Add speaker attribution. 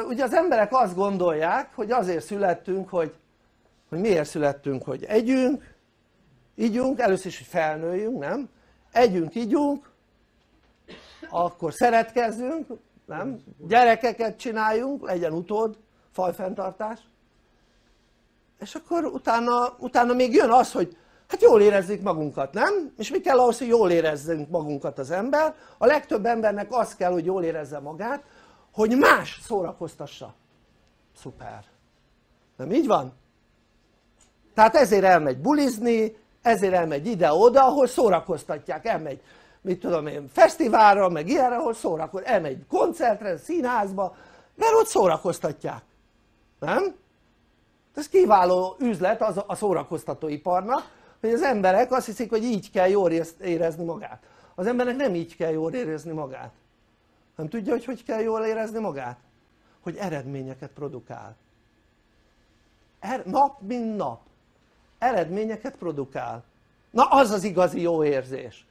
Speaker 1: ugye az emberek azt gondolják, hogy azért születtünk, hogy miért születtünk, hogy együnk, ígyunk, először is, hogy felnőjünk, nem? Együnk, ígyunk, akkor szeretkezzünk, nem? Gyerekeket csináljunk, legyen utód, fajfenntartás, és akkor utána még jön az, hogy hát jól érezzük magunkat, nem? És mi kell ahhoz, hogy jól érezzünk magunkat az ember? A legtöbb embernek az kell, hogy jól érezze magát, hogy más szórakoztassa. Szuper, nem így van? Tehát ezért elmegy bulizni, ezért elmegy ide-oda, ahol szórakoztatják, elmegy mit tudom én, fesztiválra, meg ilyenre, ahol szórakoztatják, elmegy koncertre, színházba, mert ott szórakoztatják, nem? Ez kiváló üzlet a szórakoztatóiparnak, hogy az emberek azt hiszik, hogy így kell jól érezni magát. Az embernek nem így kell jól érezni magát. Nem tudja, hogy hogy kell jól érezni magát? Hogy eredményeket produkál. Nap mint nap eredményeket produkál. Na az az igazi jó érzés.